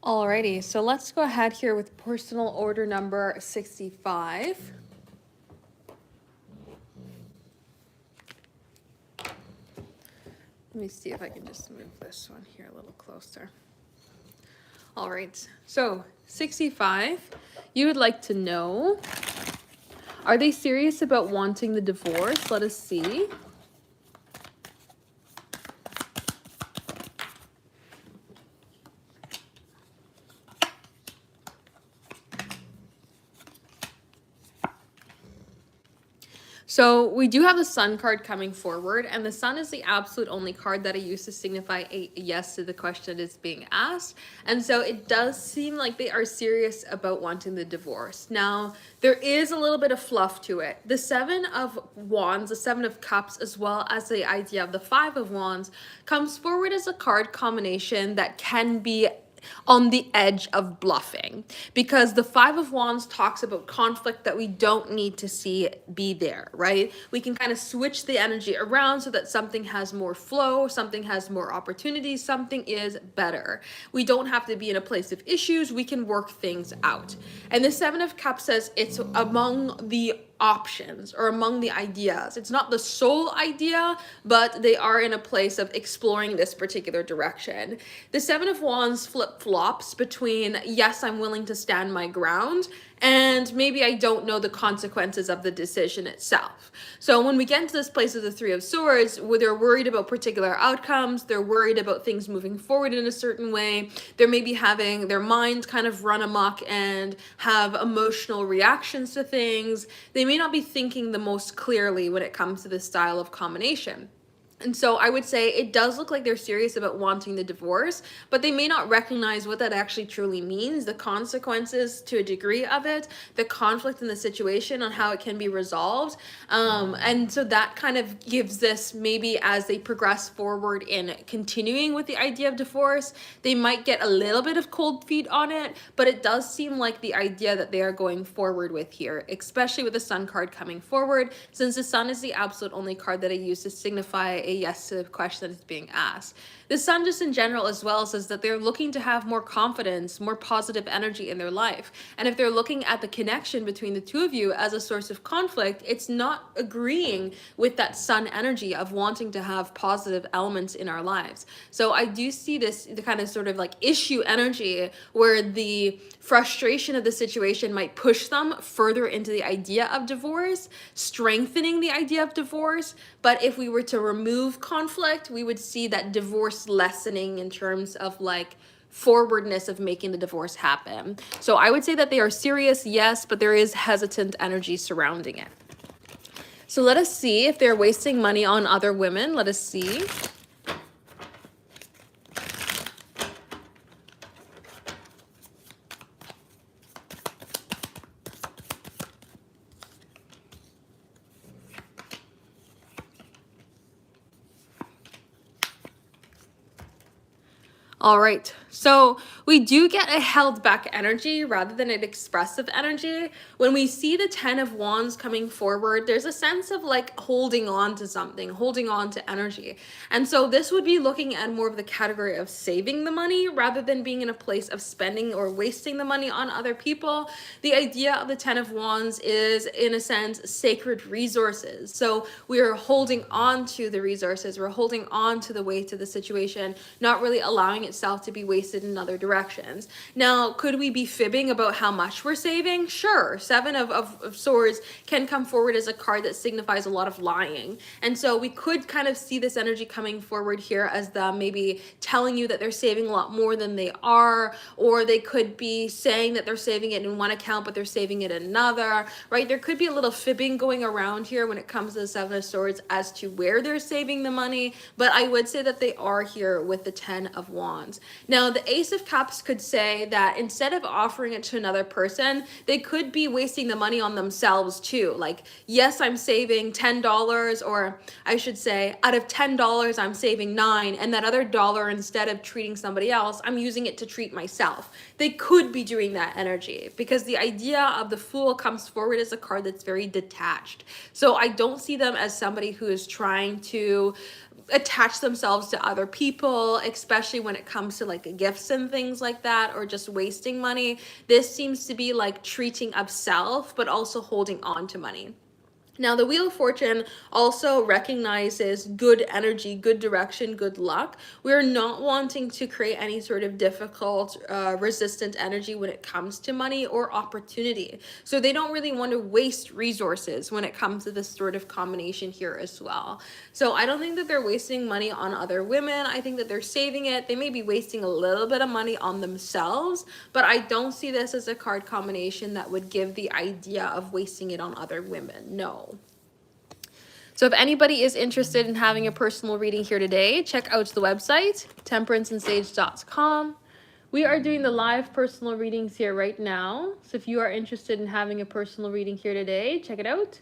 Alrighty, so let's go ahead here with personal order number 65. Let me see if I can just move this one here a little closer. All right, so 65, you would like to know, are they serious about wanting the divorce? Let us see. So we do have the Sun card coming forward, and the Sun is the absolute only card that I use to signify a yes to the question that is being asked. And so it does seem like they are serious about wanting the divorce. Now, there is a little bit of fluff to it. The Seven of Wands, the Seven of Cups, as well as the idea of the Five of Wands, comes forward as a card combination that can be on the edge of bluffing, because the Five of Wands talks about conflict that we don't need to see be there, right? We can kind of switch the energy around so that something has more flow, something has more opportunities, something is better. We don't have to be in a place of issues, we can work things out. And the Seven of Cups says it's among the options or among the ideas. It's not the sole idea, but they are in a place of exploring this particular direction. The Seven of Wands flip-flops between, yes, I'm willing to stand my ground, and maybe I don't know the consequences of the decision itself. So when we get into this place of the Three of Swords, where they're worried about particular outcomes, they're worried about things moving forward in a certain way, they're maybe having their mind kind of run amok and have emotional reactions to things. They may not be thinking the most clearly when it comes to this style of combination. And so I would say it does look like they're serious about wanting the divorce, but they may not recognize what that actually truly means, the consequences to a degree of it, the conflict in the situation on how it can be resolved. And so that kind of gives this, maybe as they progress forward in continuing with the idea of divorce, they might get a little bit of cold feet on it, but it does seem like the idea that they are going forward with here, especially with the Sun card coming forward, since the Sun is the absolute only card that I use to signify a yes to the question that is being asked. The Sun just in general as well says that they're looking to have more confidence, more positive energy in their life. And if they're looking at the connection between the two of you as a source of conflict, it's not agreeing with that Sun energy of wanting to have positive elements in our lives. So I do see this, the kind of sort of like issue energy where the frustration of the situation might push them further into the idea of divorce, strengthening the idea of divorce. But if we were to remove conflict, we would see that divorce lessening in terms of like forwardness of making the divorce happen. So I would say that they are serious, yes, but there is hesitant energy surrounding it. So let us see if they're wasting money on other women. Let us see. All right, so we do get a held back energy rather than an expressive energy. When we see the Ten of Wands coming forward, there's a sense of like holding on to something, holding on to energy. And so this would be looking at more of the category of saving the money rather than being in a place of spending or wasting the money on other people. The idea of the Ten of Wands is, in a sense, sacred resources. So we are holding on to the resources, we're holding on to the weight of the situation, not really allowing itself to be wasted in other directions. Now, could we be fibbing about how much we're saving? Sure. Seven of Swords can come forward as a card that signifies a lot of lying. And so we could kind of see this energy coming forward here as them maybe telling you that they're saving a lot more than they are, or they could be saying that they're saving it in one account, but they're saving it in another, right? There could be a little fibbing going around here when it comes to the Seven of Swords as to where they're saving the money, but I would say that they are here with the Ten of Wands. Now, the Ace of Cups could say that instead of offering it to another person, they could be wasting the money on themselves too. Like, yes, I'm saving $10, or I should say, out of $10, I'm saving $9, and that other dollar, instead of treating somebody else, I'm using it to treat myself. They could be doing that energy, because the idea of the Fool comes forward as a card that's very detached. So I don't see them as somebody who is trying to attach themselves to other people, especially when it comes to like gifts and things like that, or just wasting money. This seems to be like treating of self, but also holding on to money. Now, the Wheel of Fortune also recognizes good energy, good direction, good luck. We're not wanting to create any sort of difficult, resistant energy when it comes to money or opportunity. So they don't really want to waste resources when it comes to this sort of combination here as well. So I don't think that they're wasting money on other women. I think that they're saving it. They may be wasting a little bit of money on themselves, but I don't see this as a card combination that would give the idea of wasting it on other women. No. So if anybody is interested in having a personal reading here today, check out the website, temperanceandsage.com. We are doing the live personal readings here right now. So if you are interested in having a personal reading here today, check it out,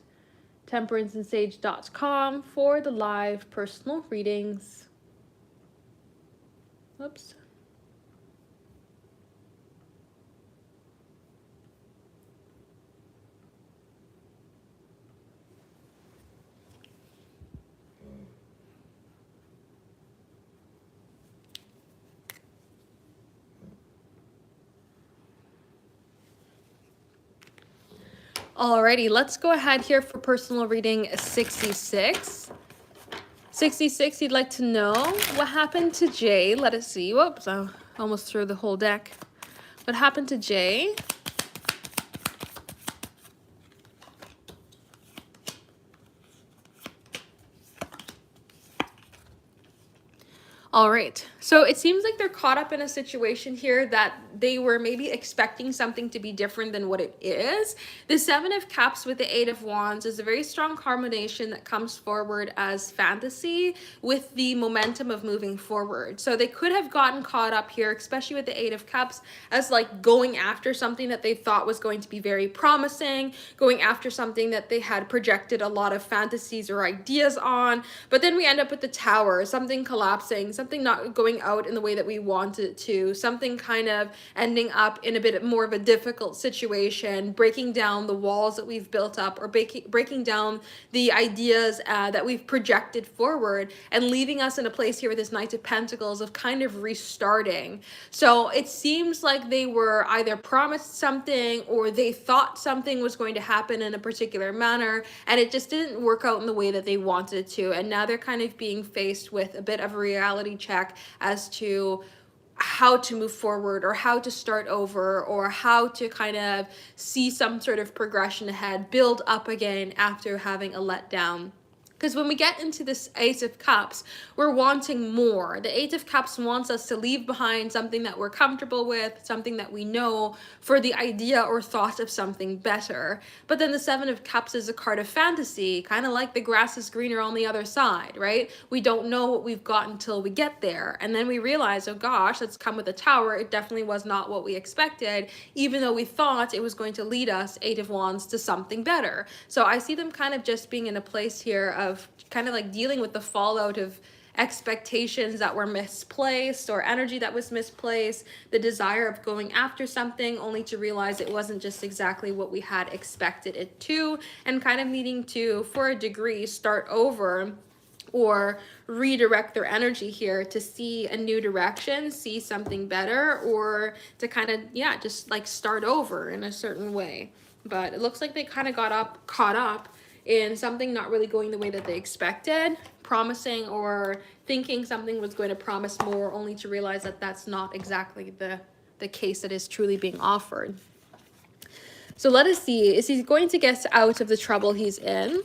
temperanceandsage.com for the live personal readings. Oops. Alrighty, let's go ahead here for personal reading 66. 66, you'd like to know what happened to Jay. Let us see. Whoops, I almost threw the whole deck. What happened to Jay? All right, so it seems like they're caught up in a situation here that they were maybe expecting something to be different than what it is. The Seven of Cups with the Eight of Wands is a very strong combination that comes forward as fantasy with the momentum of moving forward. So they could have gotten caught up here, especially with the Eight of Cups, as like going after something that they thought was going to be very promising, going after something that they had projected a lot of fantasies or ideas on. But then we end up with the Tower, something collapsing, something not going out in the way that we wanted it to, something kind of ending up in a bit more of a difficult situation, breaking down the walls that we've built up, or breaking down the ideas that we've projected forward, and leaving us in a place here with this Knight of Pentacles of kind of restarting. So it seems like they were either promised something or they thought something was going to happen in a particular manner, and it just didn't work out in the way that they wanted it to. And now they're kind of being faced with a bit of a reality check as to how to move forward, or how to start over, or how to kind of see some sort of progression ahead, build up again after having a letdown. Because when we get into this Ace of Cups, we're wanting more. The Eight of Cups wants us to leave behind something that we're comfortable with, something that we know, for the idea or thought of something better. But then the Seven of Cups is a card of fantasy, kind of like the grass is greener on the other side, right? We don't know what we've got until we get there. And then we realize, oh gosh, that's come with the Tower. It definitely was not what we expected, even though we thought it was going to lead us, Eight of Wands, to something better. So I see them kind of just being in a place here of kind of like dealing with the fallout of expectations that were misplaced, or energy that was misplaced, the desire of going after something only to realize it wasn't just exactly what we had expected it to, and kind of needing to, for a degree, start over or redirect their energy here to see a new direction, see something better, or to kind of, yeah, just like start over in a certain way. But it looks like they kind of caught up in something not really going the way that they expected, promising or thinking something was going to promise more, only to realize that that's not exactly the case that is truly being offered. So let us see, is he going to get out of the trouble he's in?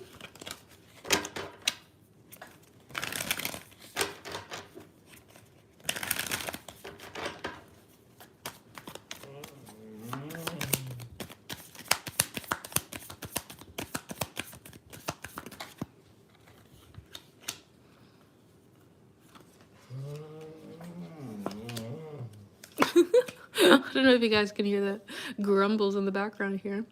I don't know if you guys can hear the grumbles in the background here.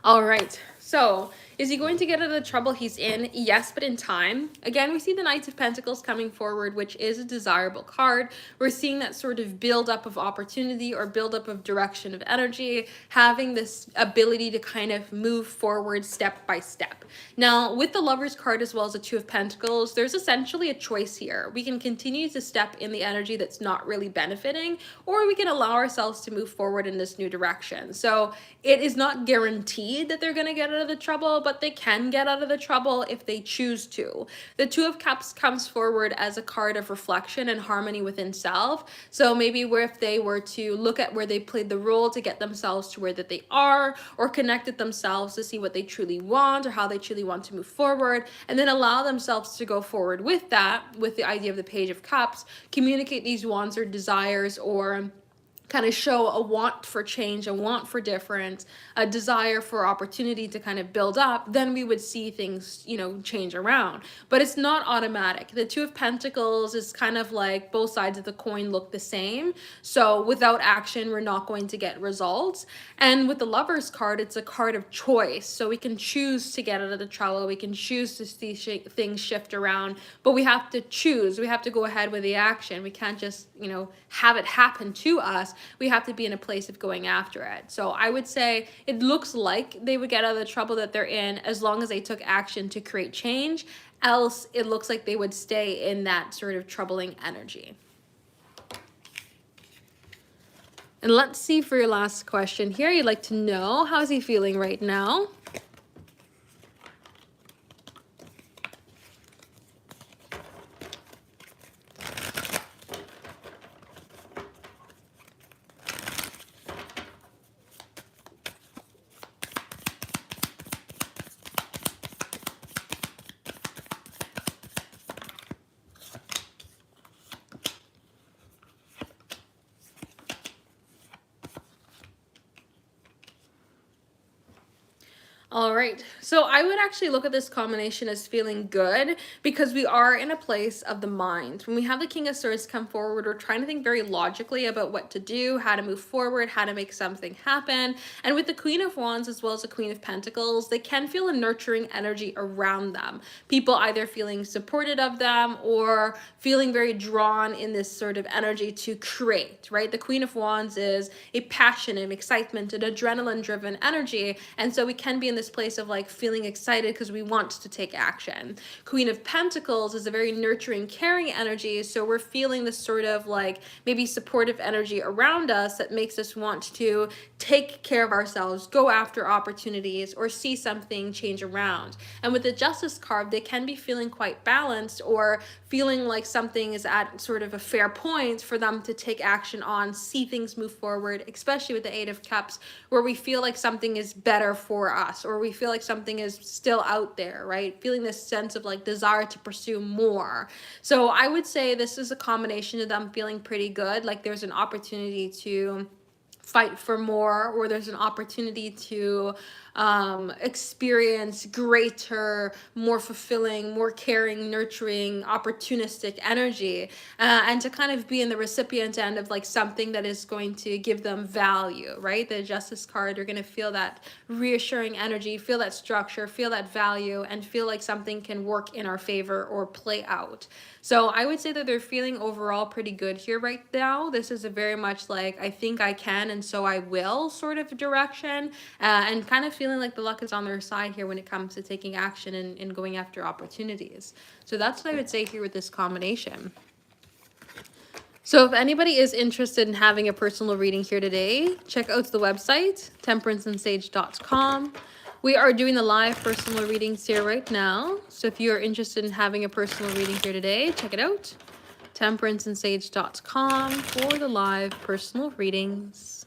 All right, so Is he going to get out of the trouble he's in? Yes, but in time. Again, we see the Knights of Pentacles coming forward, which is a desirable card. We're seeing that sort of build-up of opportunity or build-up of direction of energy, having this ability to kind of move forward step by step. Now, with the Lovers card as well as the Two of Pentacles, there's essentially a choice here. We can continue to step in the energy that's not really benefiting, or we can allow ourselves to move forward in this new direction. So it is not guaranteed that they're going to get out of the trouble, but they can get out of the trouble if they choose to. The Two of Cups comes forward as a card of reflection and harmony within self. So maybe where if they were to look at where they played the role to get themselves to where that they are, or connected themselves to see what they truly want or how they truly want to move forward, and then allow themselves to go forward with that, with the idea of the Page of Cups, communicate these wants or desires, or kind of show a want for change, a want for difference, a desire for opportunity to kind of build up, then we would see things, you know, change around. But it's not automatic. The Two of Pentacles is kind of like both sides of the coin look the same. So without action, we're not going to get results. And with the Lovers card, it's a card of choice. So we can choose to get out of the trouble. We can choose to see things shift around, but we have to choose. We have to go ahead with the action. We can't just, you know, have it happen to us. We have to be in a place of going after it. So I would say it looks like they would get out of the trouble that they're in as long as they took action to create change. Else, it looks like they would stay in that sort of troubling energy. And let's see for your last question here. You'd like to know, how's he feeling right now? All right, so I would actually look at this combination as feeling good because we are in a place of the mind. When we have the King of Swords come forward, we're trying to think very logically about what to do, how to move forward, how to make something happen. And with the Queen of Wands as well as the Queen of Pentacles, they can feel a nurturing energy around them. People either feeling supported of them or feeling very drawn in this sort of energy to create, right? The Queen of Wands is a passion and excitement and adrenaline-driven energy, and so we can be in this place of like feeling excited because we want to take action. Queen of Pentacles is a very nurturing, caring energy, so we're feeling this sort of like maybe supportive energy around us that makes us want to take care of ourselves, go after opportunities, or see something change around. And with the Justice card, they can be feeling quite balanced or feeling like something is at sort of a fair point for them to take action on, see things move forward, especially with the Eight of Cups, where we feel like something is better for us, or we feel like something is still out there, right? Feeling this sense of like desire to pursue more. So I would say this is a combination of them feeling pretty good, like there's an opportunity to fight for more, or there's an opportunity to experience greater, more fulfilling, more caring, nurturing, opportunistic energy, and to kind of be in the recipient end of like something that is going to give them value, right? The Justice card, you're going to feel that reassuring energy, feel that structure, feel that value, and feel like something can work in our favor or play out. So I would say that they're feeling overall pretty good here right now. This is a very much like, I think I can and so I will sort of direction, and kind of feeling like the luck is on their side here when it comes to taking action and going after opportunities. So that's what I would say here with this combination. So if anybody is interested in having a personal reading here today, check out the website, temperanceandsage.com. We are doing the live personal readings here right now. So if you are interested in having a personal reading here today, check it out, temperanceandsage.com for the live personal readings.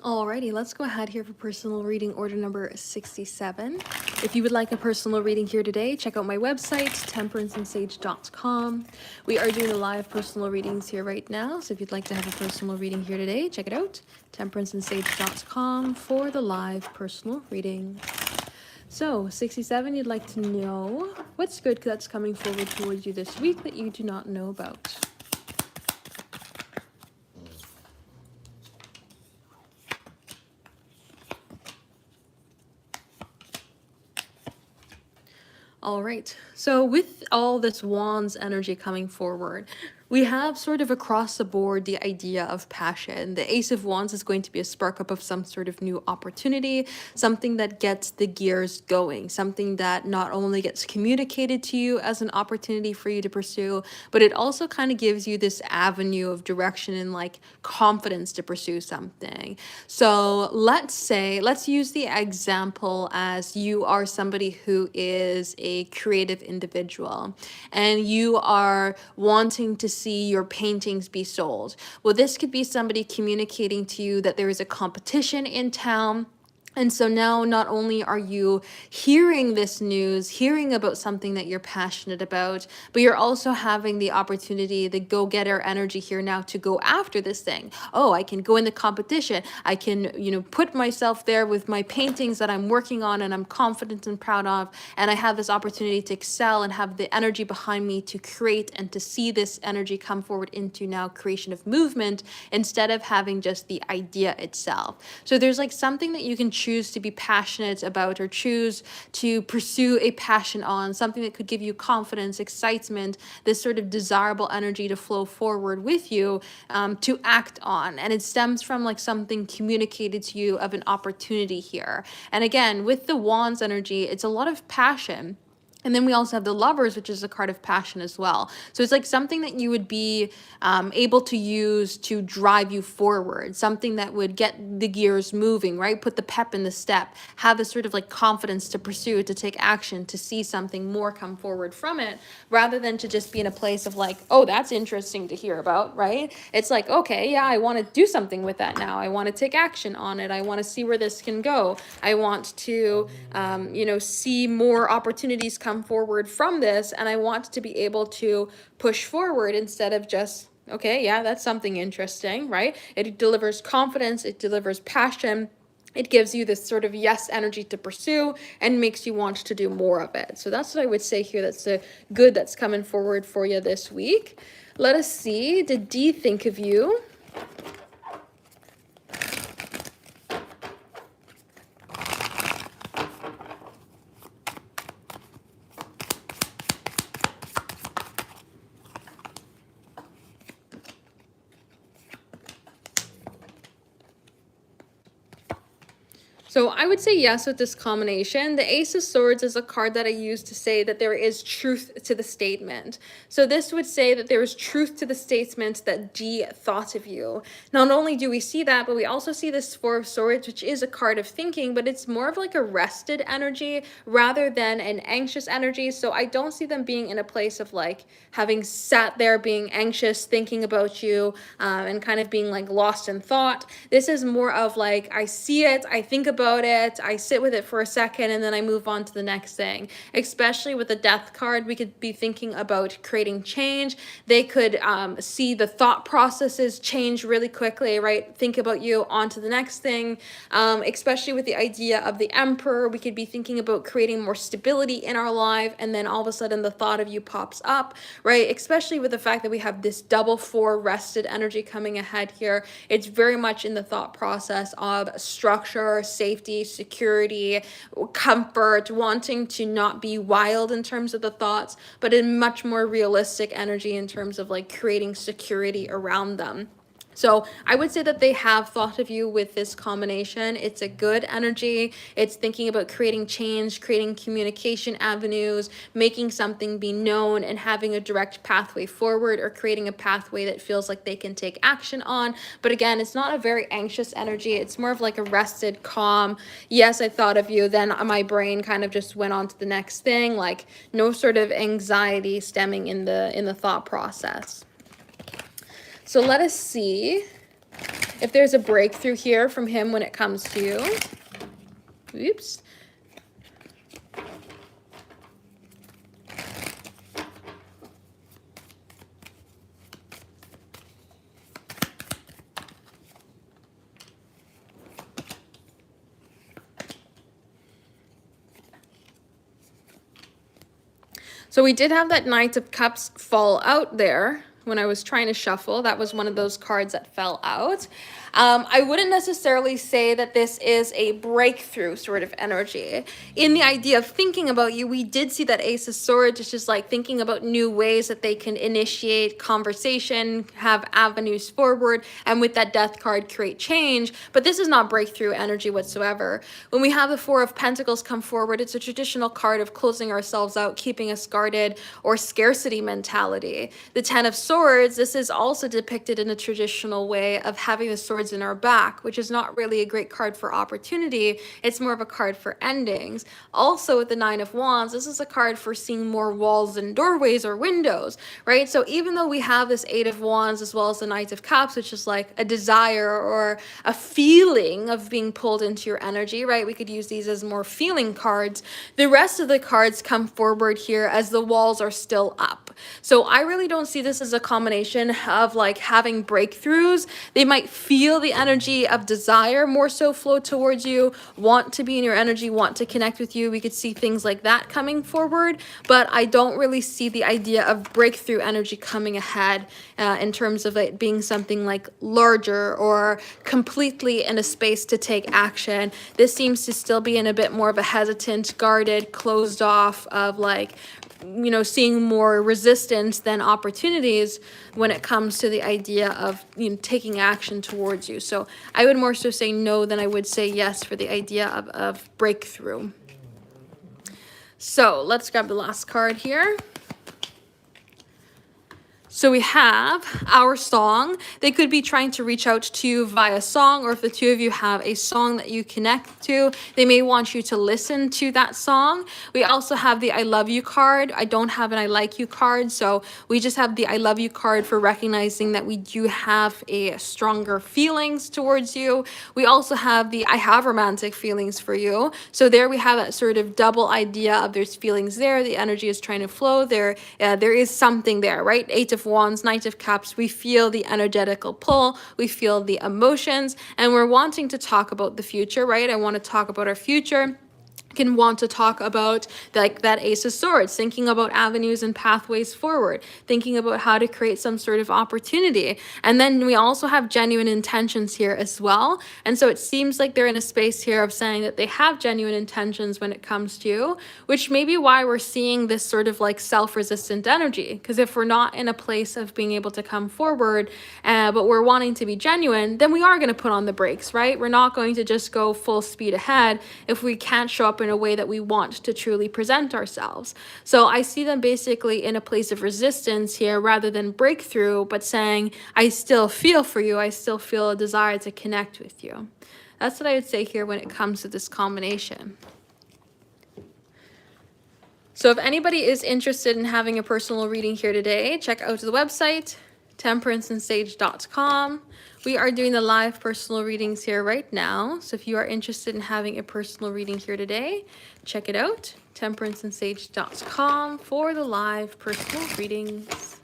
Alrighty, let's go ahead here for personal reading order number 67. If you would like a personal reading here today, check out my website, temperanceandsage.com. We are doing the live personal readings here right now, so if you'd like to have a personal reading here today, check it out, temperanceandsage.com for the live personal reading. So, 67, you'd like to know what's good that's coming forward towards you this week that you do not know about. All right, so with all this Wands energy coming forward, we have sort of across the board the idea of passion. The Ace of Wands is going to be a spark up of some sort of new opportunity, something that gets the gears going, something that not only gets communicated to you as an opportunity for you to pursue, but it also kind of gives you this avenue of direction and like confidence to pursue something. So let's use the example as you are somebody who is a creative individual and you are wanting to see your paintings be sold. Well, this could be somebody communicating to you that there is a competition in town. And so now not only are you hearing this news, hearing about something that you're passionate about, but you're also having the opportunity, the go-getter energy here now to go after this thing. Oh, I can go in the competition. I can, put myself there with my paintings that I'm working on and I'm confident and proud of. And I have this opportunity to excel and have the energy behind me to create and to see this energy come forward into now creation of movement instead of having just the idea itself. So there's like something that you can choose to be passionate about or choose to pursue a passion on, something that could give you confidence, excitement, this sort of desirable energy to flow forward with you, to act on. And it stems from like something communicated to you of an opportunity here. And again, with the Wands energy, it's a lot of passion. And then we also have the Lovers, which is a card of passion as well. So it's like something that you would be able to use to drive you forward, something that would get the gears moving, right? Put the pep in the step, have this sort of like confidence to pursue, to take action, to see something more come forward from it, rather than to just be in a place of like, oh, that's interesting to hear about, right? It's like, okay, yeah, I want to do something with that now. I want to take action on it. I want to see where this can go. I want to, see more opportunities come forward from this, and I want to be able to push forward instead of just, okay, yeah, that's something interesting, right? It delivers confidence, it delivers passion, it gives you this sort of yes energy to pursue and makes you want to do more of it. So that's what I would say here. That's a good that's coming forward for you this week. Let us see, did Dee think of you? So I would say yes with this combination. The Ace of Swords is a card that I use to say that there is truth to the statement. So this would say that there is truth to the statement that Dee thought of you. Not only do we see that, but we also see this Four of Swords, which is a card of thinking, but it's more of like a rested energy rather than an anxious energy. So I don't see them being in a place of like having sat there being anxious, thinking about you, and kind of being like lost in thought. This is more of like, I see it, I think about it, I sit with it for a second, and then I move on to the next thing. Especially with the Death card, we could be thinking about creating change. They could see the thought processes change really quickly, right? Think about you, on to the next thing. Especially with the idea of the Emperor, we could be thinking about creating more stability in our life, and then all of a sudden the thought of you pops up, right? Especially with the fact that we have this double 4 rested energy coming ahead here. It's very much in the thought process of structure, safety, security, comfort, wanting to not be wild in terms of the thoughts, but in much more realistic energy in terms of like creating security around them. So I would say that they have thought of you with this combination. It's a good energy. It's thinking about creating change, creating communication avenues, making something be known, and having a direct pathway forward, or creating a pathway that feels like they can take action on. But again, it's not a very anxious energy. It's more of like a rested, calm, yes, I thought of you, then my brain kind of just went on to the next thing, like no sort of anxiety stemming in the thought process. So let us see if there's a breakthrough here from him when it comes to you. Oops. So we did have that Knight of Cups fall out there when I was trying to shuffle. That was one of those cards that fell out. I wouldn't necessarily say that this is a breakthrough sort of energy. In the idea of thinking about you, we did see that Ace of Swords is just like thinking about new ways that they can initiate conversation, have avenues forward, and with that Death card, create change. But this is not breakthrough energy whatsoever. When we have the Four of Pentacles come forward, it's a traditional card of closing ourselves out, keeping us guarded, or scarcity mentality. The Ten of Swords, this is also depicted in a traditional way of having the swords in our back, which is not really a great card for opportunity. It's more of a card for endings. Also with the Nine of Wands, this is a card for seeing more walls and doorways or windows, right? So even though we have this Eight of Wands as well as the Knight of Cups, which is like a desire or a feeling of being pulled into your energy, right? We could use these as more feeling cards. The rest of the cards come forward here as the walls are still up. So I really don't see this as a combination of like having breakthroughs. They might feel the energy of desire more so flow towards you, want to be in your energy, want to connect with you. We could see things like that coming forward, but I don't really see the idea of breakthrough energy coming ahead in terms of it being something like larger or completely in a space to take action. This seems to still be in a bit more of a hesitant, guarded, closed off of like, you know, seeing more resistance than opportunities when it comes to the idea of, you know, taking action towards you. So I would more so say no than I would say yes for the idea of breakthrough. So let's grab the last card here. So we have our song. They could be trying to reach out to you via song, or if the two of you have a song that you connect to, they may want you to listen to that song. We also have the I love you card. I don't have an I like you card, so we just have the I love you card for recognizing that we do have a stronger feelings towards you. We also have the I have romantic feelings for you. So there we have that sort of double idea of there's feelings there, the energy is trying to flow there. There is something there, right? Eight of Wands, Knight of Cups, we feel the energetical pull, we feel the emotions, and we're wanting to talk about the future, right? I want to talk about our future. Can want to talk about like that Ace of Swords, thinking about avenues and pathways forward, thinking about how to create some sort of opportunity. And then we also have genuine intentions here as well. And so it seems like they're in a space here of saying that they have genuine intentions when it comes to you, which may be why we're seeing this sort of like self-resistant energy. Because if we're not in a place of being able to come forward, but we're wanting to be genuine, then we are going to put on the brakes, right? We're not going to just go full speed ahead if we can't show up in a way that we want to truly present ourselves. So I see them basically in a place of resistance here rather than breakthrough, but saying, I still feel for you. I still feel a desire to connect with you. That's what I would say here when it comes to this combination. So if anybody is interested in having a personal reading here today, check out the website, temperanceandsage.com. We are doing the live personal readings here right now. So if you are interested in having a personal reading here today, check it out, temperanceandsage.com for the live personal readings.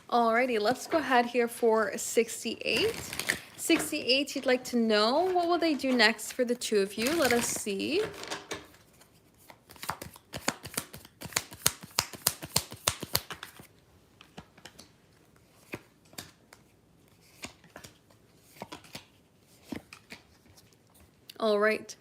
Alrighty, let's go ahead here for 68. 68, you'd like to know what will they do next for the two of you? Let us see. All right.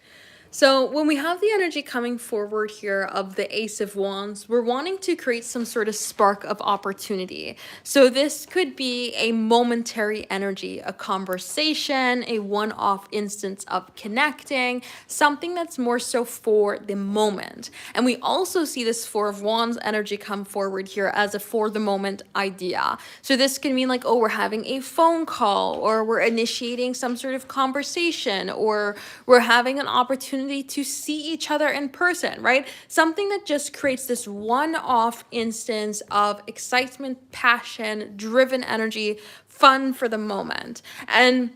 So when we have the energy coming forward here of the Ace of Wands, we're wanting to create some sort of spark of opportunity. So this could be a momentary energy, a conversation, a one-off instance of connecting, something that's more so for the moment. And we also see this Four of Wands energy come forward here as a for the moment idea. So this can mean like, oh, we're having a phone call, or we're initiating some sort of conversation, or we're having an opportunity to see each other in person, right? Something that just creates this one-off instance of excitement, passion, driven energy, fun for the moment. And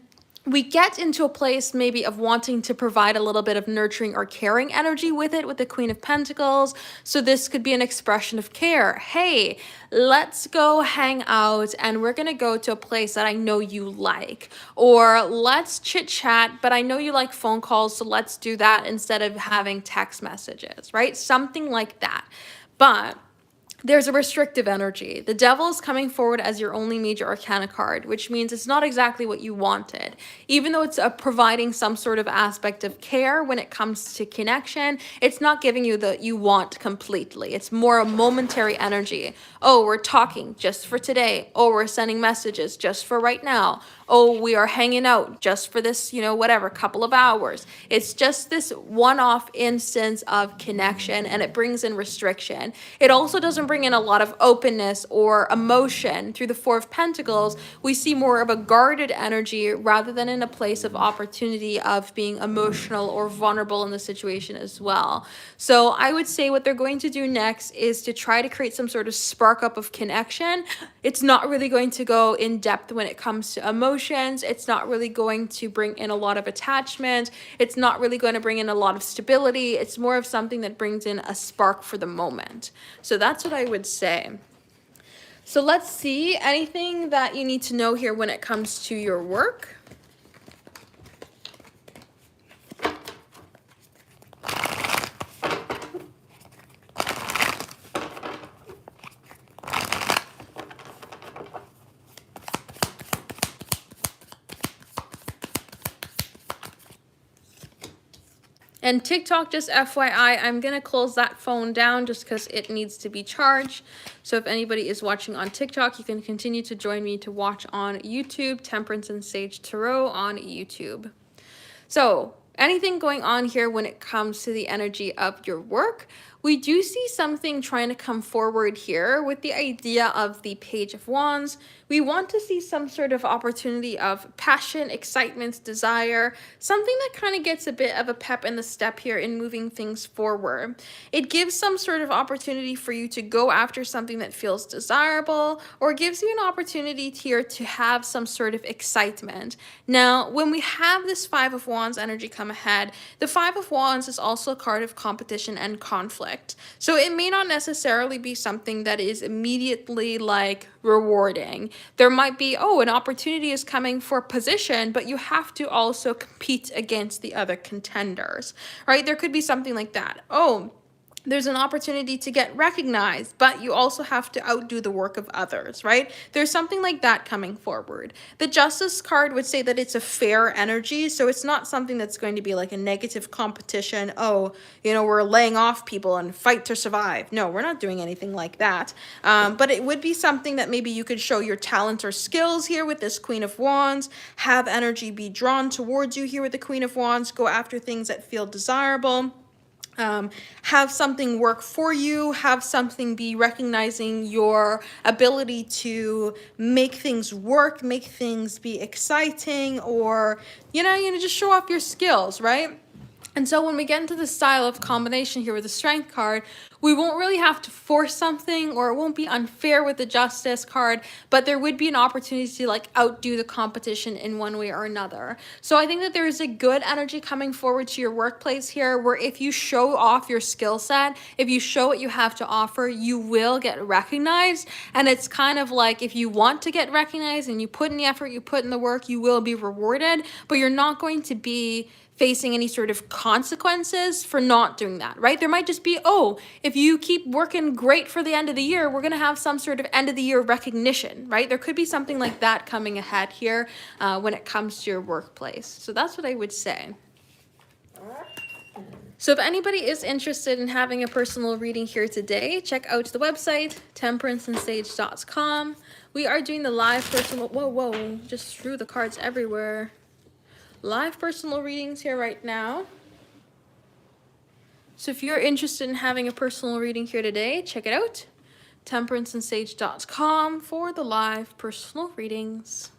we get into a place maybe of wanting to provide a little bit of nurturing or caring energy with it, with the Queen of Pentacles. So this could be an expression of care. Hey, let's go hang out and we're going to go to a place that I know you like. Or let's chit chat, but I know you like phone calls, so let's do that instead of having text messages, right? Something like that. But there's a restrictive energy. The Devil is coming forward as your only major arcana card, which means it's not exactly what you wanted. Even though it's providing some sort of aspect of care when it comes to connection, it's not giving you the you want completely. It's more a momentary energy. Oh, we're talking just for today. Oh, we're sending messages just for right now. Oh, we are hanging out just for this, whatever, couple of hours. It's just this one-off instance of connection, and it brings in restriction. It also doesn't bring in a lot of openness or emotion. Through the Four of Pentacles, we see more of a guarded energy rather than in a place of opportunity of being emotional or vulnerable in the situation as well. So I would say what they're going to do next is to try to create some sort of spark up of connection. It's not really going to go in depth when it comes to emotions. It's not really going to bring in a lot of attachment. It's not really going to bring in a lot of stability. It's more of something that brings in a spark for the moment. So that's what I would say. So let's see anything that you need to know here when it comes to your work. And TikTok, just FYI, I'm going to close that phone down just because it needs to be charged. So if anybody is watching on TikTok, you can continue to join me to watch on YouTube, Temperance and Sage Tarot on YouTube. So anything going on here when it comes to the energy of your work, we do see something trying to come forward here with the idea of the Page of Wands. We want to see some sort of opportunity of passion, excitement, desire, something that kind of gets a bit of a pep in the step here in moving things forward. It gives some sort of opportunity for you to go after something that feels desirable, or gives you an opportunity here to have some sort of excitement. Now, when we have this Five of Wands energy come ahead, the Five of Wands is also a card of competition and conflict. So it may not necessarily be something that is immediately like rewarding. There might be, oh, an opportunity is coming for position, but you have to also compete against the other contenders, right? There could be something like that. Oh, there's an opportunity to get recognized, but you also have to outdo the work of others, right? There's something like that coming forward. The Justice card would say that it's a fair energy, so it's not something that's going to be like a negative competition. Oh, we're laying off people and fight to survive. No, we're not doing anything like that. But it would be something that maybe you could show your talents or skills here with this Queen of Wands, have energy be drawn towards you here with the Queen of Wands, go after things that feel desirable. Have something work for you, have something be recognizing your ability to make things work, make things be exciting, or, just show off your skills, right? And so when we get into the style of combination here with the strength card, we won't really have to force something, or it won't be unfair with the justice card, but there would be an opportunity to like outdo the competition in one way or another. So I think that there is a good energy coming forward to your workplace here, where if you show off your skill set, if you show what you have to offer, you will get recognized. And it's kind of like, if you want to get recognized and you put in the effort, you put in the work, you will be rewarded, but you're not going to be facing any sort of consequences for not doing that, right? There might just be, oh, if you keep working great for the end of the year, we're going to have some sort of end of the year recognition, right? There could be something like that coming ahead here when it comes to your workplace. So that's what I would say. So if anybody is interested in having a personal reading here today, check out the website, temperanceandsage.com. We are doing the live personal, whoa, just threw the cards everywhere. Live personal readings here right now. So if you're interested in having a personal reading here today, check it out. temperanceandsage.com for the live personal readings.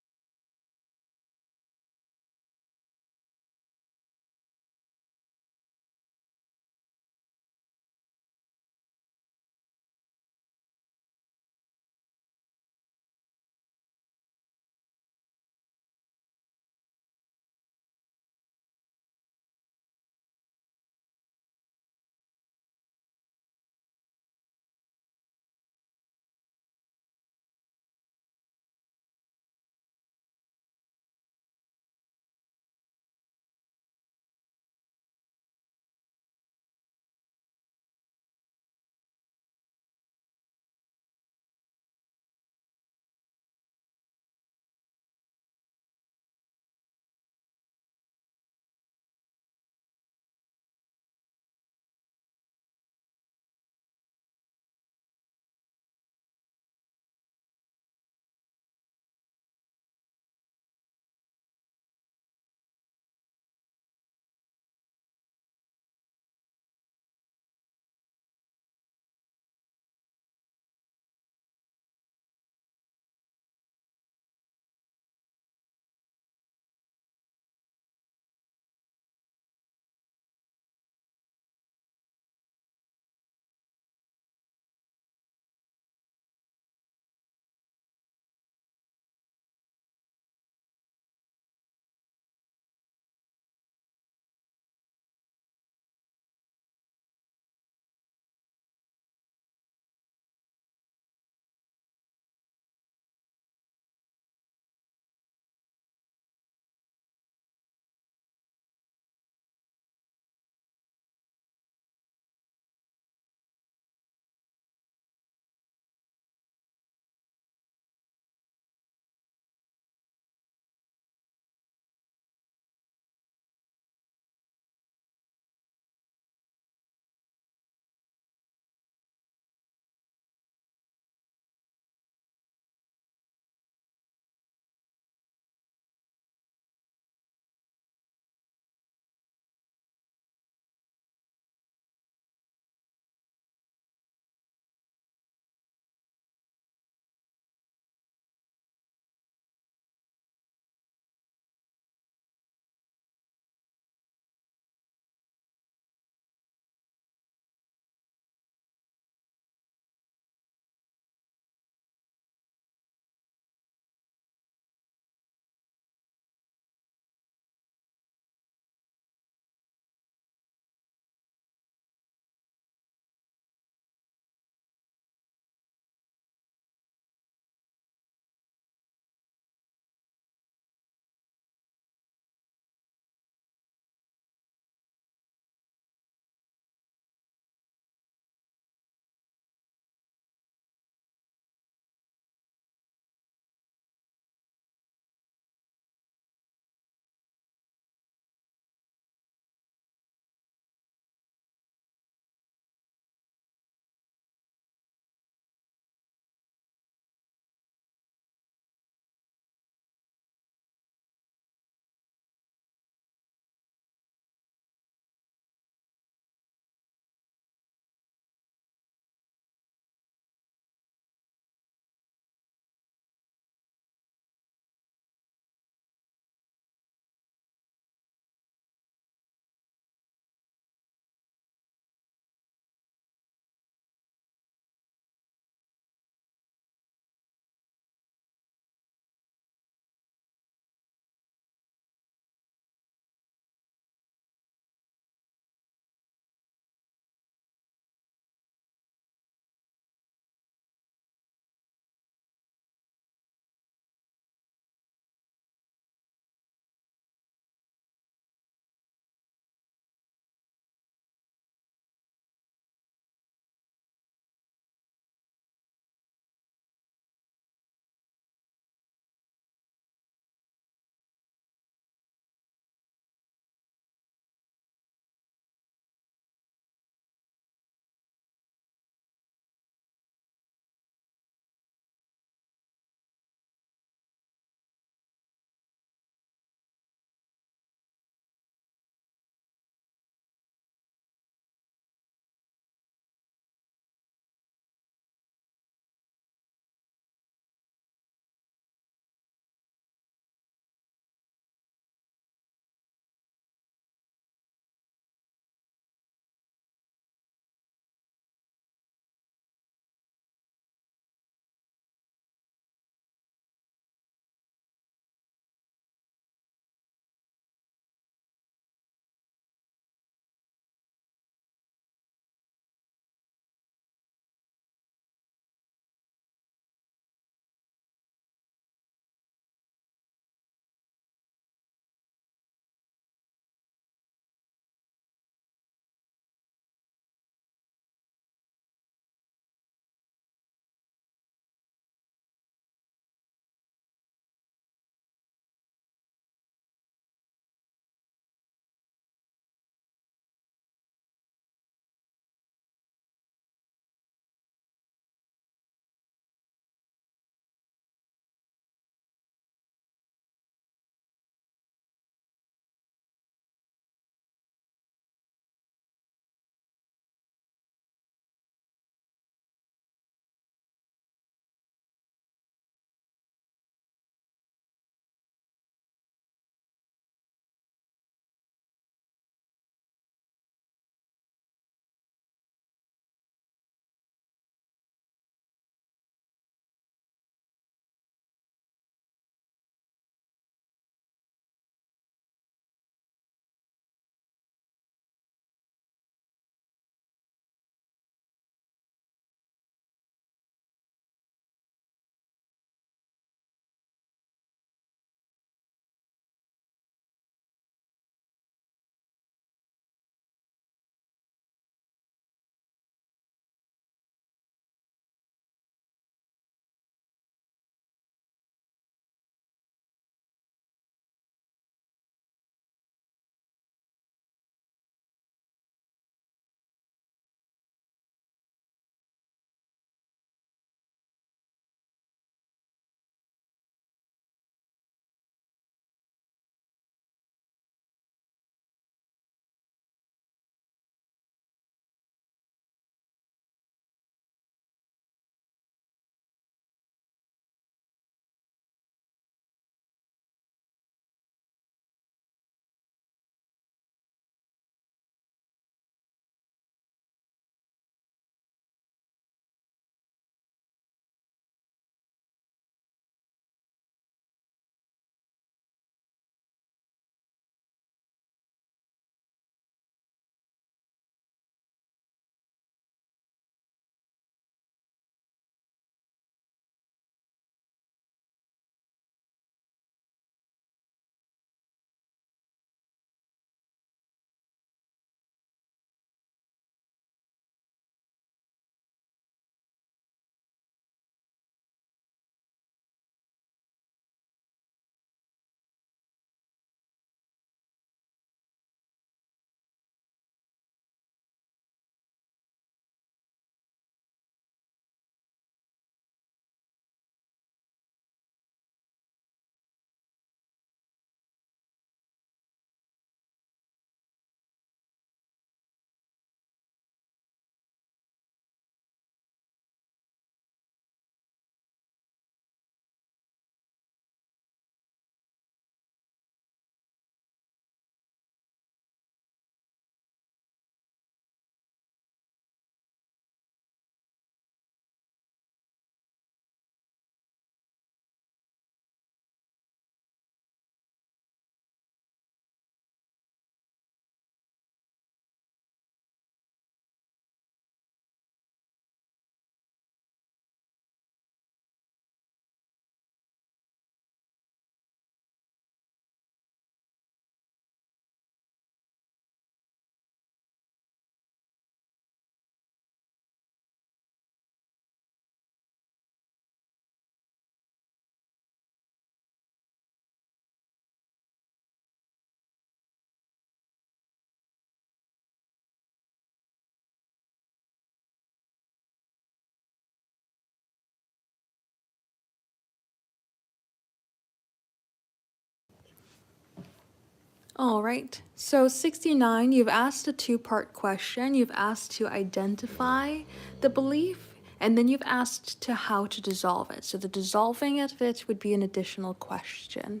All right. So 69, you've asked a two-part question. You've asked to identify the belief, and then you've asked to how to dissolve it. So the dissolving of it would be an additional question.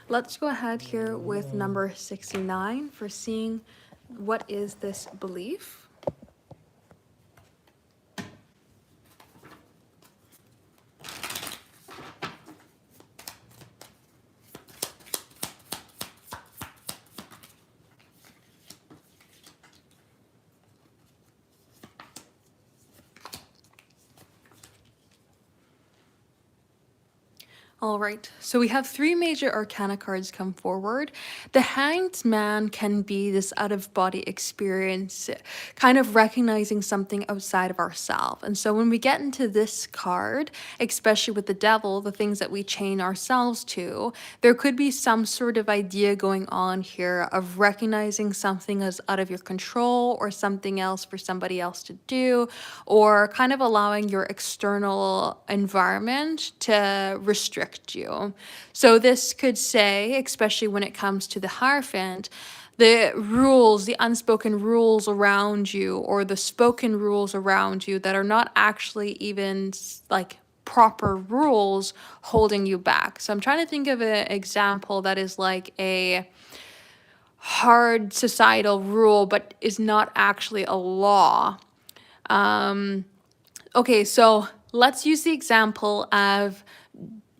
Let's go ahead here with number 69 for seeing what is this belief. All right, so we have three major arcana cards come forward. The Hanged Man can be this out of body experience, kind of recognizing something outside of ourselves. And so when we get into this card, especially with the Devil, the things that we chain ourselves to, there could be some sort of idea going on here of recognizing something as out of your control or something else for somebody else to do, or kind of allowing your external environment to restrict you. So this could say, especially when it comes to the Hierophant, the rules, the unspoken rules around you, or the spoken rules around you that are not actually even like proper rules holding you back. So I'm trying to think of an example that is like a hard societal rule, but is not actually a law. Okay, so let's use the example of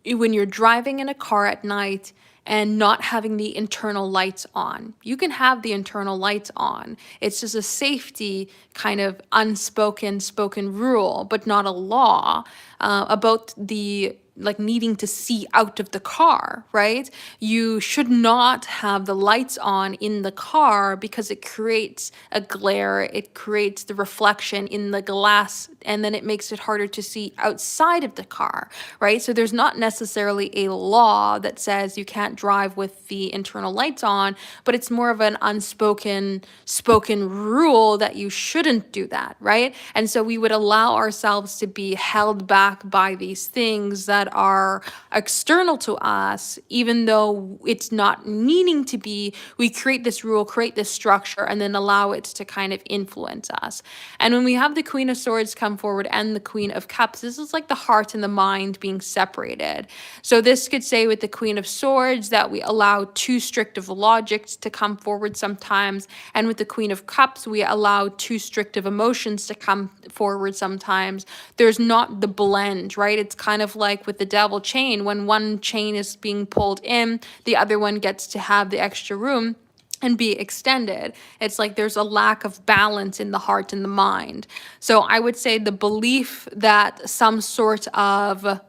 when you're driving in a car at night and not having the internal lights on. You can have the internal lights on. It's just a safety kind of unspoken spoken rule, but not a law about the like needing to see out of the car, right? You should not have the lights on in the car because it creates a glare, it creates the reflection in the glass, and then it makes it harder to see outside of the car, right? So there's not necessarily a law that says you can't drive with the internal lights on, but it's more of an unspoken spoken rule that you shouldn't do that, right? And so we would allow ourselves to be held back by these things that are external to us, even though it's not needing to be. We create this rule, create this structure, and then allow it to kind of influence us. And when we have the Queen of Swords come forward and the Queen of Cups, this is like the heart and the mind being separated. So this could say with the Queen of Swords that we allow too strict of logics to come forward sometimes, and with the Queen of Cups we allow too strict of emotions to come forward sometimes. There's not the blend, right? It's kind of like with the Devil chain, when one chain is being pulled in, the other one gets to have the extra room and be extended. It's like there's a lack of balance in the heart and the mind. So I would say the belief that some sort of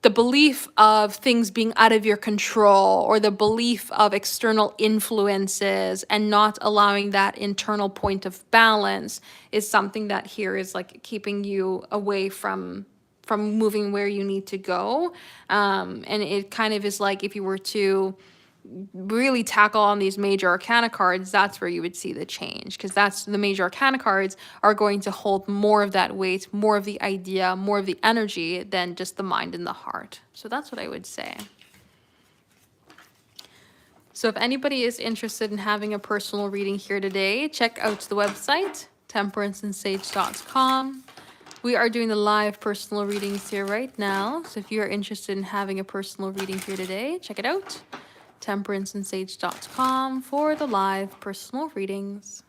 the belief of things being out of your control, or the belief of external influences and not allowing that internal point of balance, is something that here is like keeping you away from moving where you need to go. And it kind of is like if you were to really tackle on these major arcana cards, that's where you would see the change, because that's the major arcana cards are going to hold more of that weight, more of the idea, more of the energy than just the mind and the heart. So that's what I would say. So if anybody is interested in having a personal reading here today, check out the website, temperanceandsage.com. We are doing the live personal readings here right now. So if you are interested in having a personal reading here today, check it out, temperanceandsage.com, for the live personal readings.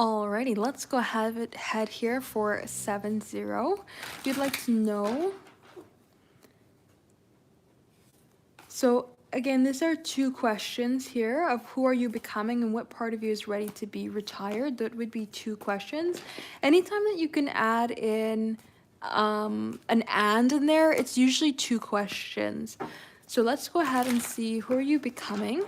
Alrighty, let's go ahead here for 7-0. If you'd like to know. So again, these are two questions here of who are you becoming and what part of you is ready to be retired. That would be two questions. Anytime that you can add in an and in there, it's usually two questions. So let's go ahead and see who are you becoming.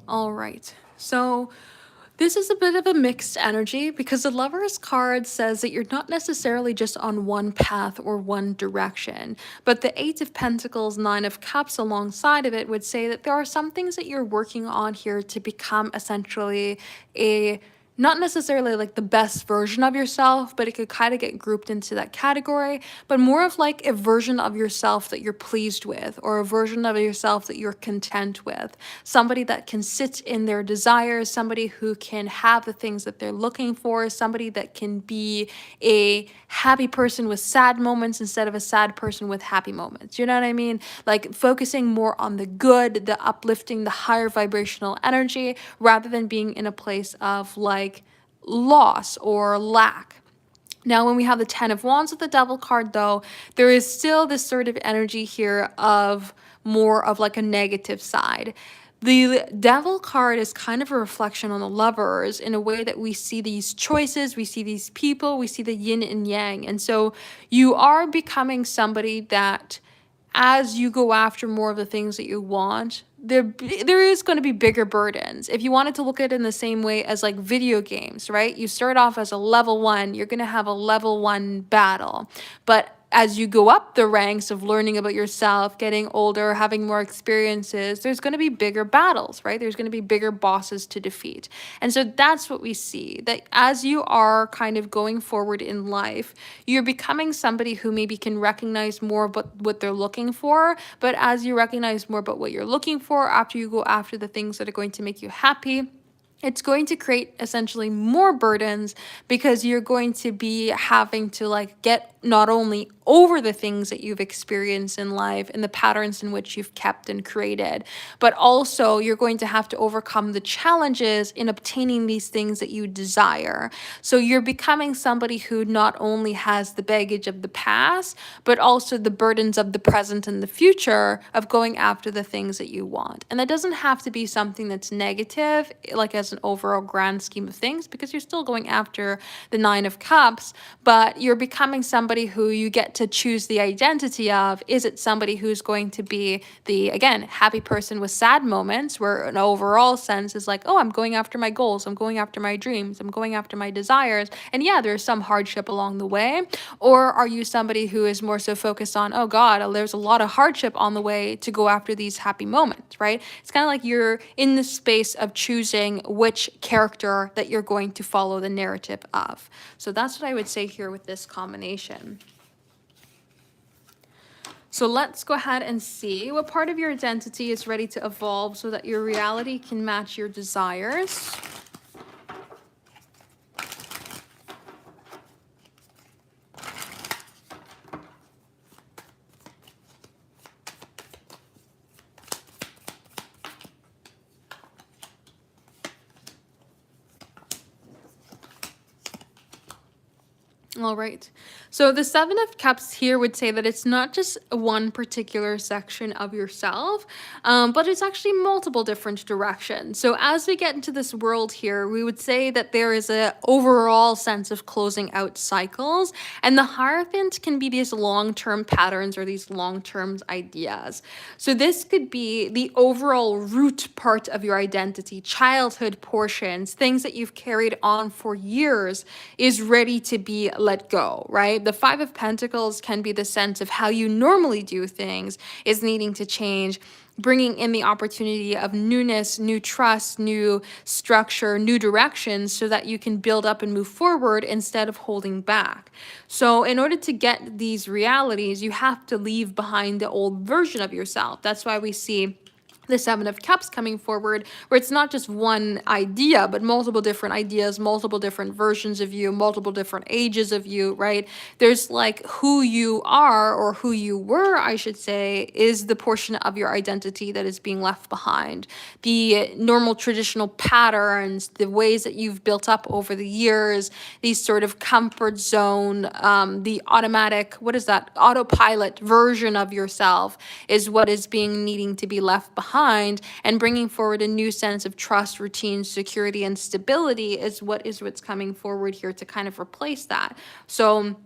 All right. So this is a bit of a mixed energy because the Lovers card says that you're not necessarily just on one path or one direction, but the Eight of Pentacles, Nine of Cups alongside of it would say that there are some things that you're working on here to become essentially a not necessarily like the best version of yourself, but it could kind of get grouped into that category, but more of like a version of yourself that you're pleased with, or a version of yourself that you're content with. Somebody that can sit in their desires, somebody who can have the things that they're looking for, somebody that can be a happy person with sad moments instead of a sad person with happy moments. You know what I mean? Like focusing more on the good, the uplifting, the higher vibrational energy, rather than being in a place of like loss or lack. Now, when we have the Ten of Wands with the Devil card, though, there is still this sort of energy here of more of like a negative side. The Devil card is kind of a reflection on the Lovers in a way that we see these choices, we see these people, we see the yin and yang. And so you are becoming somebody that, as you go after more of the things that you want, there is going to be bigger burdens. If you wanted to look at it in the same way as like video games, right? You start off as a level 1, you're going to have a level 1 battle. But as you go up the ranks of learning about yourself, getting older, having more experiences, there's going to be bigger battles, right? There's going to be bigger bosses to defeat. And so that's what we see, that as you are kind of going forward in life, you're becoming somebody who maybe can recognize more about what they're looking for. But as you recognize more about what you're looking for, after you go after the things that are going to make you happy, it's going to create essentially more burdens, because you're going to be having to like get not only over the things that you've experienced in life and the patterns in which you've kept and created, but also you're going to have to overcome the challenges in obtaining these things that you desire. So you're becoming somebody who not only has the baggage of the past, but also the burdens of the present and the future of going after the things that you want. And that doesn't have to be something that's negative, like as an overall grand scheme of things, because you're still going after the Nine of Cups, but you're becoming somebody who you get to choose the identity of. Is it somebody who's going to be the, again, happy person with sad moments, where an overall sense is like, oh, I'm going after my goals, I'm going after my dreams, I'm going after my desires, and yeah, there's some hardship along the way? Or are you somebody who is more so focused on, oh God, there's a lot of hardship on the way to go after these happy moments, right? It's kind of like you're in the space of choosing which character that you're going to follow the narrative of. So that's what I would say here with this combination. So let's go ahead and see what part of your identity is ready to evolve so that your reality can match your desires. All right. So the Seven of Cups here would say that it's not just one particular section of yourself, but it's actually multiple different directions. So as we get into this world here, we would say that there is an overall sense of closing out cycles, and the Hierophant can be these long-term patterns or these long-term ideas. So this could be the overall root part of your identity, childhood portions, things that you've carried on for years is ready to be let go, right? The Five of Pentacles can be the sense of how you normally do things is needing to change, bringing in the opportunity of newness, new trust, new structure, new directions, so that you can build up and move forward instead of holding back. So in order to get these realities, you have to leave behind the old version of yourself. That's why we see the Seven of Cups coming forward, where it's not just one idea, but multiple different ideas, multiple different versions of you, multiple different ages of you, right? There's like who you are, or who you were, I should say, is the portion of your identity that is being left behind. The normal traditional patterns, the ways that you've built up over the years, these sort of comfort zone, the automatic, what is that, autopilot version of yourself is what is being needing to be left behind, and bringing forward a new sense of trust, routine, security, and stability is what's coming forward here to kind of replace that. So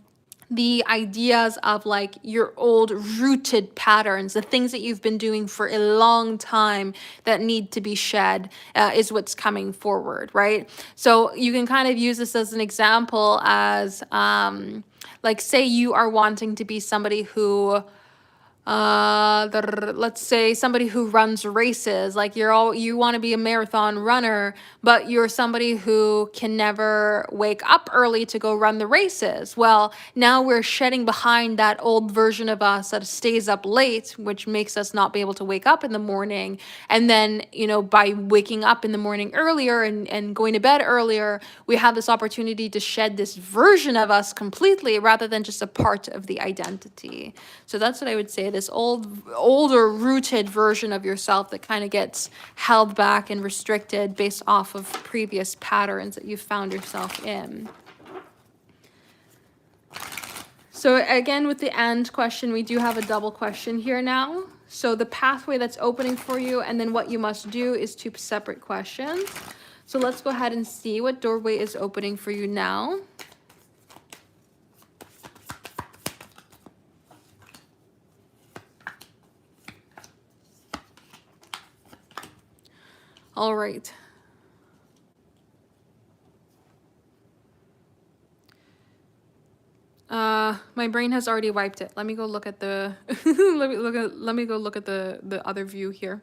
the ideas of like your old rooted patterns, the things that you've been doing for a long time that need to be shed, is what's coming forward, right? So you can kind of use this as an example as like, say you are wanting to be somebody who let's say somebody who runs races, like you want to be a marathon runner, but you're somebody who can never wake up early to go run the races. Well, now we're shedding behind that old version of us that stays up late, which makes us not be able to wake up in the morning. And then, by waking up in the morning earlier and going to bed earlier, we have this opportunity to shed this version of us completely rather than just a part of the identity. So that's what I would say, this older rooted version of yourself that kind of gets held back and restricted based off of previous patterns that you've found yourself in. So again, with the and question, we do have a double question here now. So the pathway that's opening for you, and then what you must do is two separate questions. So let's go ahead and see what doorway is opening for you now. All right. My brain has already wiped it. Let me go look at the let me go look at the other view here.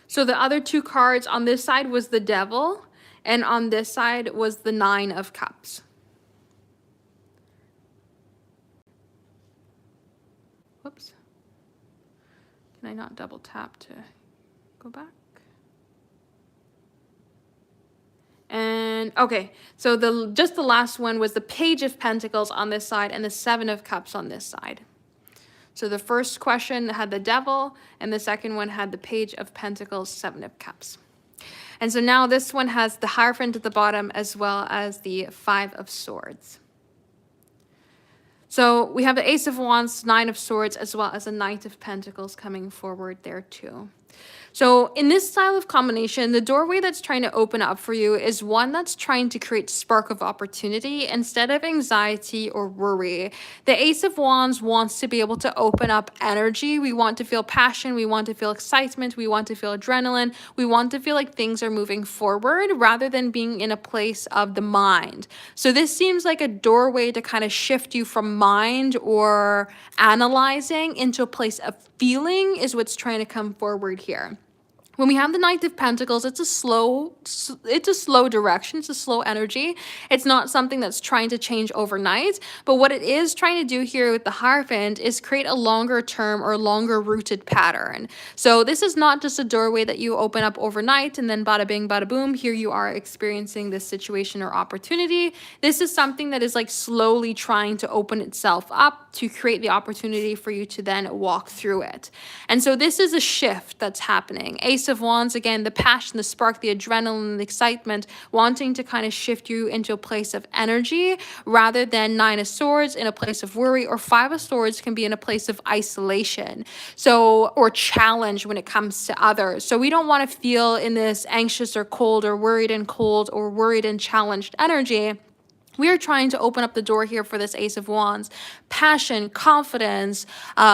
So the other two cards on this side was the Devil, and on this side was the Nine of Cups. Whoops. Can I not double tap to go back? And okay, so just the last one was the Page of Pentacles on this side and the Seven of Cups on this side. So the first question had the Devil, and the second one had the Page of Pentacles, Seven of Cups. And so now this one has the Hierophant at the bottom as well as the Five of Swords. So we have the Ace of Wands, Nine of Swords, as well as the Knight of Pentacles coming forward there too. So in this style of combination, the doorway that's trying to open up for you is one that's trying to create spark of opportunity instead of anxiety or worry. The Ace of Wands wants to be able to open up energy. We want to feel passion. We want to feel excitement. We want to feel adrenaline. We want to feel like things are moving forward rather than being in a place of the mind. So this seems like a doorway to kind of shift you from mind or analyzing into a place of feeling is what's trying to come forward here. When we have the Knight of Pentacles, it's a slow direction. It's a slow energy. It's not something that's trying to change overnight. But what it is trying to do here with the Hierophant is create a longer term or longer rooted pattern. So this is not just a doorway that you open up overnight and then bada bing, bada boom, here you are experiencing this situation or opportunity. This is something that is like slowly trying to open itself up to create the opportunity for you to then walk through it. And so this is a shift that's happening. Ace of Wands, again, the passion, the spark, the adrenaline, the excitement, wanting to kind of shift you into a place of energy rather than Nine of Swords in a place of worry, or Five of Swords can be in a place of isolation. So, or challenge when it comes to others. So we don't want to feel in this anxious or cold or worried and cold or worried and challenged energy. we are trying to open up the door here for this Ace of Wands. Passion, confidence,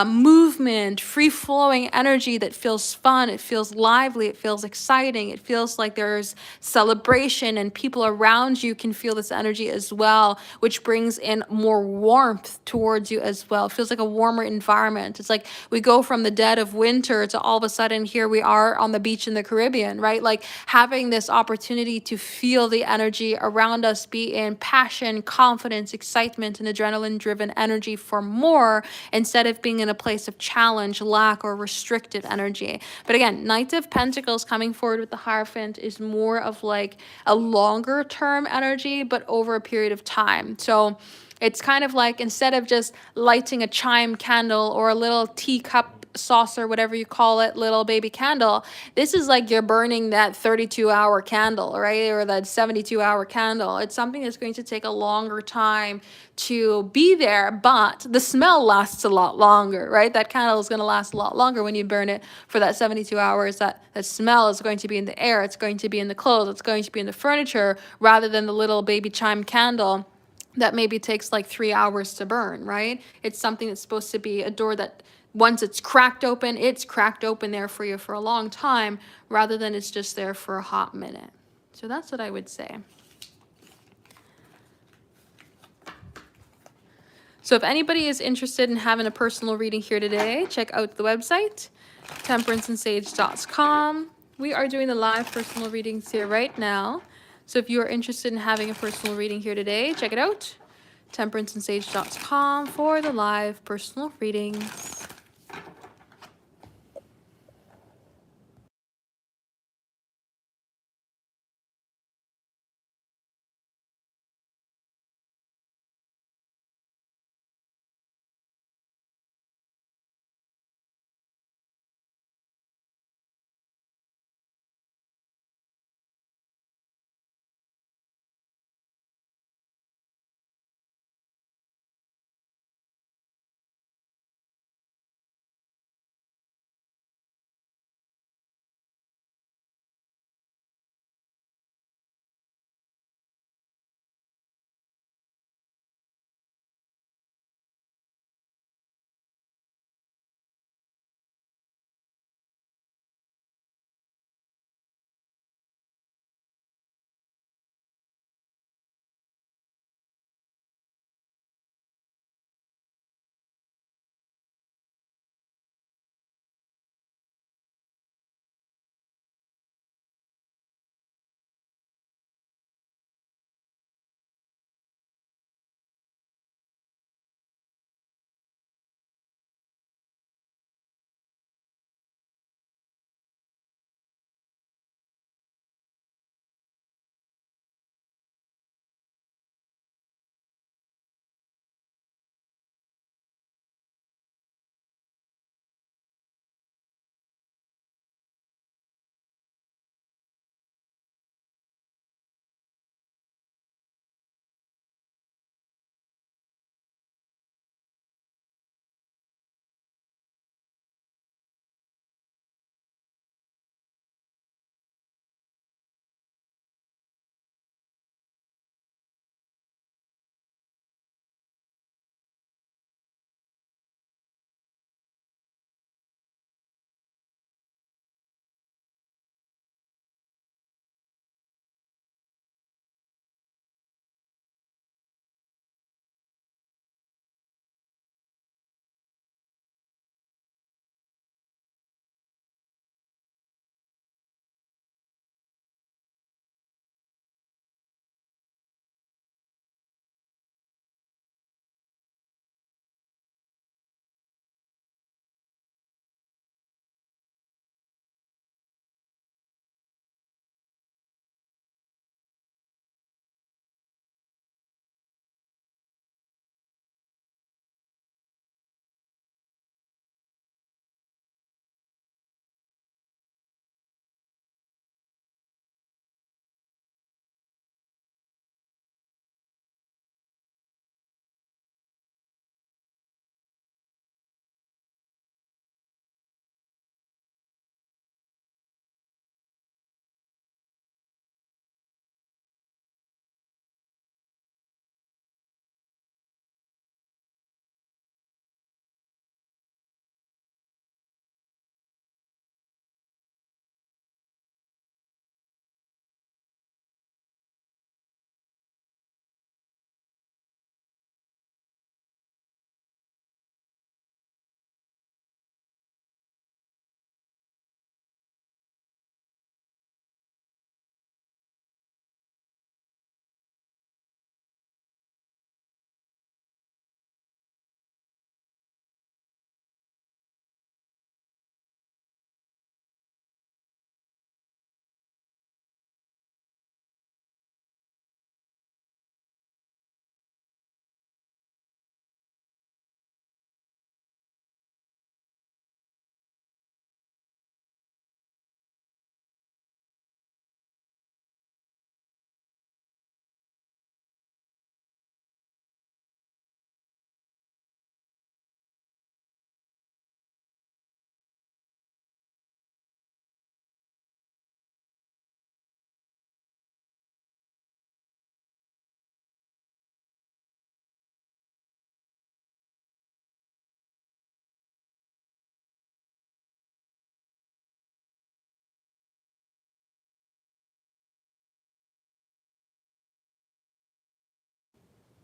movement, free flowing energy that feels fun. It feels lively. It feels exciting. It feels like there's celebration, and people around you can feel this energy as well, which brings in more warmth towards you as well. It feels like a warmer environment. It's like we go from the dead of winter to all of a sudden here we are on the beach in the Caribbean, right? Like having this opportunity to feel the energy around us be in passion, confidence, excitement, and adrenaline driven energy for more, instead of being in a place of challenge, lack, or restricted energy. But again, Knight of Pentacles coming forward with the Hierophant is more of like a longer term energy, but over a period of time. So it's kind of like, instead of just lighting a chime candle or a little teacup saucer, whatever you call it, little baby candle, this is like you're burning that 32-hour candle, right? Or that 72-hour candle. It's something that's going to take a longer time to be there, but the smell lasts a lot longer, right? That candle is going to last a lot longer when you burn it for that 72 hours. That smell is going to be in the air, it's going to be in the clothes, it's going to be in the furniture, rather than the little baby chime candle that maybe takes like 3 hours to burn, right? It's something that's supposed to be a door that once it's cracked open there for you for a long time, rather than it's just there for a hot minute. So that's what I would say. So if anybody is interested in having a personal reading here today, check out the website, temperanceandsage.com. We are doing the live personal readings here right now. So if you are interested in having a personal reading here today, check it out, temperanceandsage.com, for the live personal readings.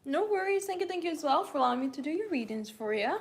No worries. Thank you as well for allowing me to do your readings for you.